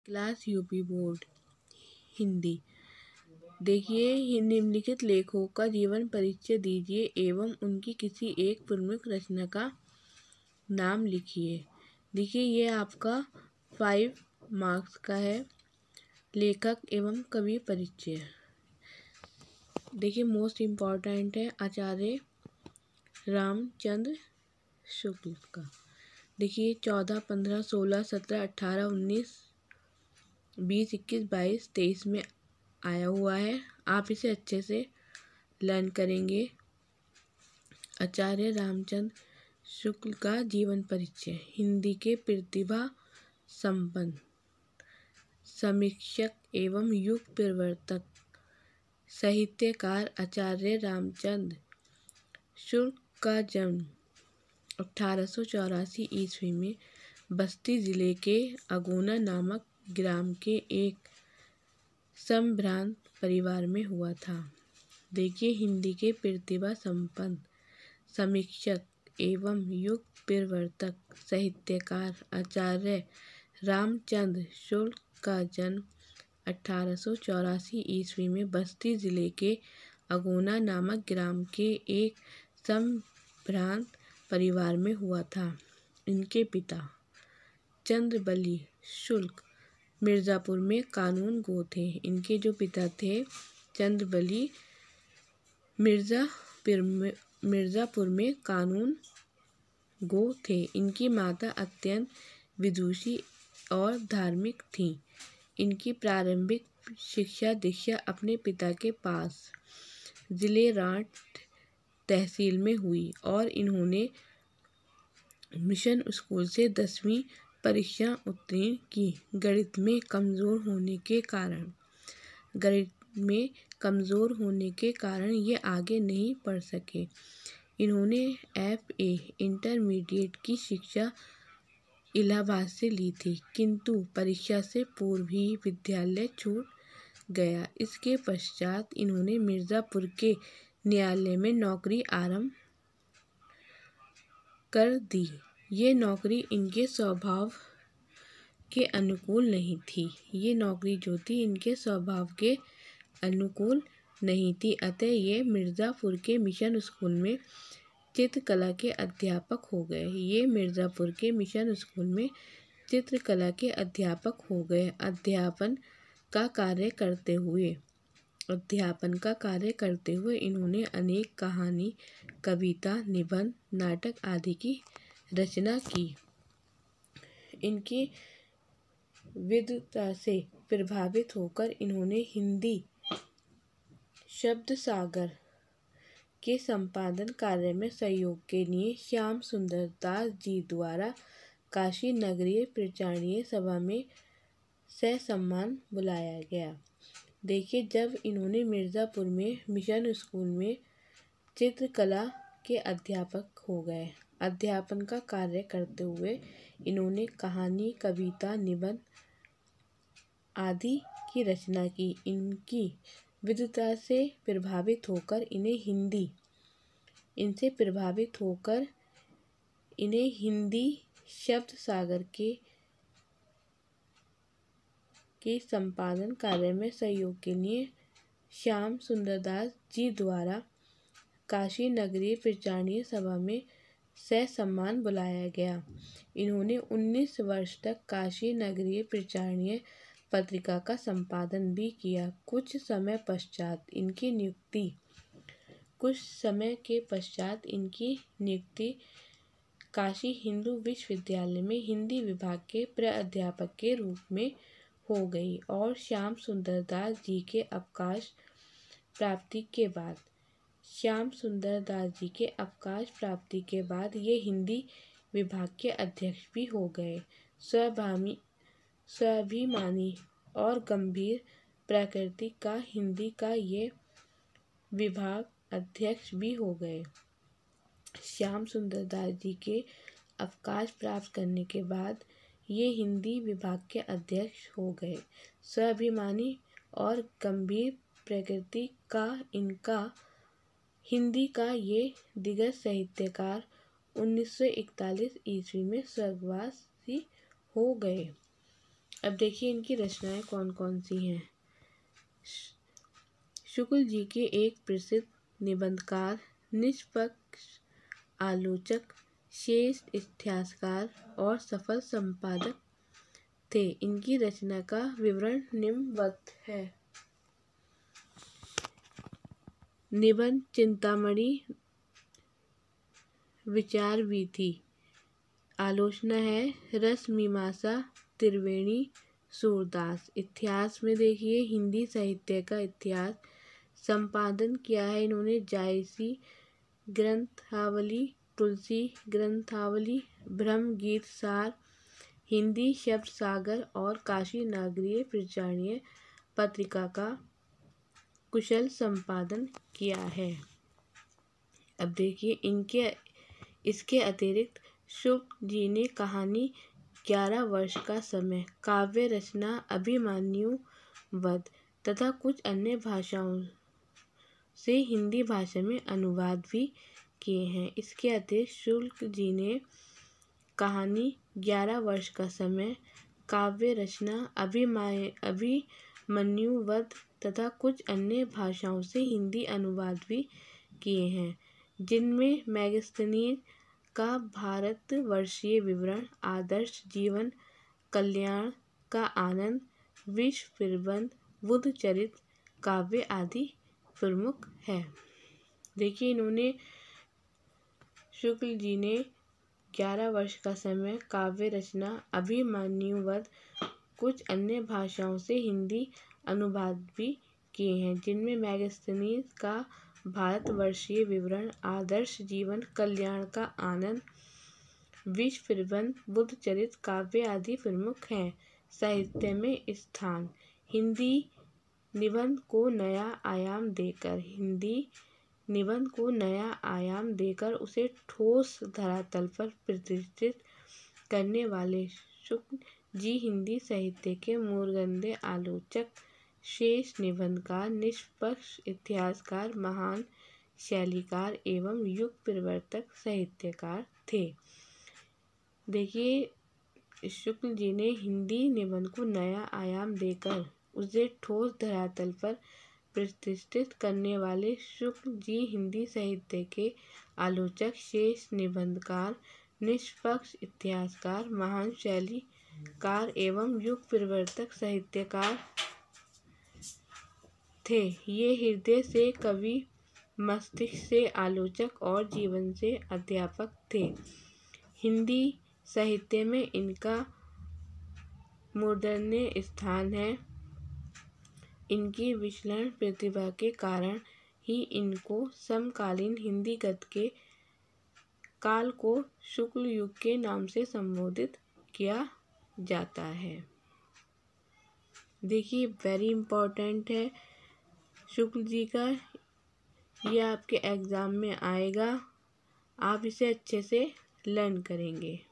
Class UP board Hindi. देखिए, निम्नलिखित लेखकों का जीवन परिचय दीजिए एवं उनकी किसी एक प्रमुख रचना का नाम लिखिए। देखिए, ये आपका 5 मार्क्स का है। लेखक एवं कवि परिचय। देखिए, मोस्ट इम्पॉर्टेंट है आचार्य रामचंद्र शुक्ल का। देखिए, 14, 15, 16, 17, 18, 19, 20, 21, 22, 23 में आया हुआ है। आप इसे अच्छे से लर्न करेंगे। आचार्य रामचंद्र शुक्ल का जीवन परिचय। हिंदी के प्रतिभा संपन्न समीक्षक एवं युग प्रवर्तक साहित्यकार आचार्य रामचंद्र शुक्ल का जन्म 1884 ईस्वी में बस्ती जिले के अगोना नामक ग्राम के एक संभ्रांत परिवार में हुआ था। देखिए, हिंदी के प्रतिभा संपन्न समीक्षक एवं युग प्रवर्तक साहित्यकार आचार्य रामचंद्र शुक्ल का जन्म 1884 ईस्वी में बस्ती जिले के अगोना नामक ग्राम के एक संभ्रांत परिवार में हुआ था। इनके पिता चंद्रबली शुक्ल मिर्ज़ापुर में कानून गो थे। इनके जो पिता थे चंद्रबली मिर्ज़ापुर में कानून गो थे। इनकी माता अत्यंत विदुषी और धार्मिक थीं। इनकी प्रारंभिक शिक्षा दीक्षा अपने पिता के पास जिले राट तहसील में हुई और इन्होंने मिशन स्कूल से 10वीं परीक्षा उत्तीर्ण की। गणित में कमज़ोर होने के कारण ये आगे नहीं पढ़ सके। इन्होंने FA इंटरमीडिएट की शिक्षा इलाहाबाद से ली थी, किंतु परीक्षा से पूर्व ही विद्यालय छूट गया। इसके पश्चात इन्होंने मिर्ज़ापुर के न्यायालय में नौकरी आरंभ कर दी। ये नौकरी इनके स्वभाव के अनुकूल नहीं थी। ये नौकरी जो थी इनके स्वभाव के अनुकूल नहीं थी। अतः ये मिर्ज़ापुर के मिशन स्कूल में चित्रकला के अध्यापक हो गए। अध्यापन का कार्य करते हुए इन्होंने अनेक कहानी, कविता, निबंध, नाटक आदि की रचना की। इनकी विद्वता से प्रभावित होकर इन्होंने हिंदी शब्द सागर के संपादन कार्य में सहयोग के लिए श्याम सुंदर दास जी द्वारा काशी नगरीय प्रचारणीय सभा में ससम्मान बुलाया गया। देखिए, जब इन्होंने मिर्ज़ापुर में मिशन स्कूल में चित्रकला के अध्यापक हो गए। अध्यापन का कार्य करते हुए इन्होंने कहानी, कविता, निबंध आदि की रचना की। इनकी विद्वता से प्रभावित होकर इन्हें हिंदी शब्द सागर के संपादन कार्य में सहयोग के लिए श्याम सुंदर दास जी द्वारा काशी नगरीय प्रचारणीय सभा में ससम्मान बुलाया गया। इन्होंने 19 वर्ष तक काशी नगरीय प्रचारणीय पत्रिका का संपादन भी किया। कुछ समय के पश्चात इनकी नियुक्ति काशी हिंदू विश्वविद्यालय में हिंदी विभाग के प्राध्यापक के रूप में हो गई और श्याम सुंदर दास जी के अवकाश प्राप्ति के बाद ये हिंदी विभाग के अध्यक्ष भी हो गए। स्वाभिमानी और गंभीर प्रकृति का हिंदी का ये विभाग अध्यक्ष भी हो गए। श्याम सुंदर दास जी के अवकाश प्राप्त करने के बाद ये हिंदी विभाग के अध्यक्ष हो गए। स्वाभिमानी और गंभीर प्रकृति का इनका हिंदी का ये दिग्गज साहित्यकार 1941 ईस्वी में स्वर्गवासी हो गए। अब देखिए इनकी रचनाएं कौन कौन सी हैं। शुक्ल जी के एक प्रसिद्ध निबंधकार, निष्पक्ष आलोचक, श्रेष्ठ इतिहासकार और सफल संपादक थे। इनकी रचना का विवरण निम्नवत है। निबंध चिंतामणि विचार वीथी, आलोचना है रस मीमांसा त्रिवेणी सूरदास। इतिहास में देखिए हिंदी साहित्य का इतिहास संपादन किया है इन्होंने जायसी ग्रंथावली, तुलसी ग्रंथावली, ब्रह्म गीत सार, हिंदी शब्द सागर और काशी नागरीय प्रचारणीय पत्रिका का कुशल संपादन किया है। अब देखिए इसके अतिरिक्त शुक्ल जी ने कहानी 11 वर्ष का समय, काव्य रचना अभिमन्यु वध तथा कुछ अन्य भाषाओं से हिंदी भाषा में अनुवाद भी किए हैं। इसके अतिरिक्त शुक्ल जी ने कहानी 11 वर्ष का समय, काव्य रचना अभिमन्यु वध तथा कुछ अन्य भाषाओं से हिंदी अनुवाद भी किए हैं, जिनमें मैगस्थनीज का भारतवर्षीय विवरण, आदर्श जीवन, कल्याण का आनंद, विश्व प्रबंध, बुद्ध चरित काव्य आदि प्रमुख है। देखिए इन्होंने शुक्ल जी ने 11 वर्ष का समय, काव्य रचना अभिमन्यु वध, कुछ अन्य भाषाओं से हिंदी अनुवाद भी किए हैं, जिनमें मैगस्थनीज का भारतवर्षीय विवरण, आदर्श जीवन, कल्याण का आनंद, विश्व प्रबंध, बुद्ध चरित काव्य आदि प्रमुख हैं। साहित्य में स्थान, हिंदी निबंध को नया आयाम देकर उसे ठोस धरातल पर प्रतिष्ठित करने वाले शुक्ल जी हिंदी साहित्य के मूर्खंदे आलोचक, श्रेष्ठ निबंधकार, निष्पक्ष इतिहासकार, महान शैलीकार एवं युग परिवर्तक साहित्यकार थे। देखिए शुक्ल जी ने हिंदी निबंध को नया आयाम देकर उसे ठोस धरातल पर प्रतिष्ठित करने वाले शुक्ल जी हिंदी साहित्य के आलोचक, श्रेष्ठ निबंधकार, निष्पक्ष इतिहासकार, महान शैलीकार एवं युग परिवर्तक साहित्यकार थे। ये हृदय से कवि, मस्तिष्क से आलोचक और जीवन से अध्यापक थे। हिंदी साहित्य में इनका मूर्धन्य स्थान है। इनकी विलक्षण प्रतिभा के कारण ही इनको समकालीन हिंदी गद्य के काल को शुक्ल युग के नाम से संबोधित किया जाता है। देखिए वेरी इम्पोर्टेंट है शुक्ल जी का, ये आपके एग्ज़ाम में आएगा, आप इसे अच्छे से लर्न करेंगे।